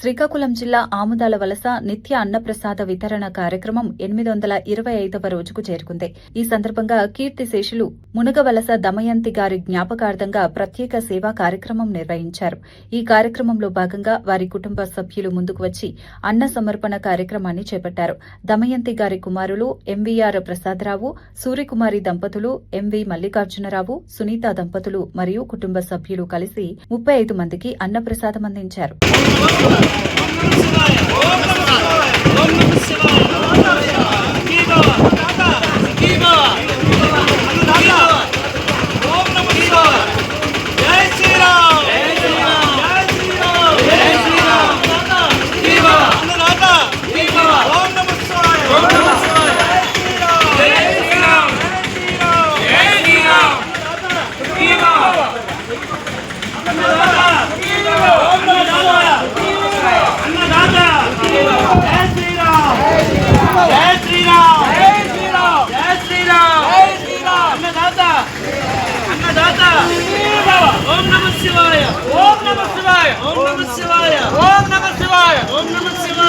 శ్రీకాకుళం జిల్లా ఆముదాల వలస నిత్య అన్నప్రసాద వితరణ కార్యక్రమం 825వ రోజుకు చేరుకుంది. ఈ సందర్భంగా కీర్తిశేషులు మునగవలస దమయంతి గారి జ్ఞాపకార్థంగా ప్రత్యేక సేవా కార్యక్రమం నిర్వహించారు. ఈ కార్యక్రమంలో భాగంగా వారి కుటుంబ సభ్యులు ముందుకు వచ్చి అన్న సమర్పణ కార్యక్రమాన్ని చేపట్టారు. దమయంతి గారి కుమారులు ఎంవీఆర్ ప్రసాదరావు, సూర్యకుమారి దంపతులు, ఎంవీ మల్లికార్జునరావు, సునీత దంపతులు మరియు కుటుంబ సభ్యులు కలిసి 35 మందికి అన్నప్రసాదం అందించారు. ఓం నమః శివాయ ఓం నమః శివాయ ఓం నమః శివాయ ఓం నమః శివాయ ఓం నమః శివాయ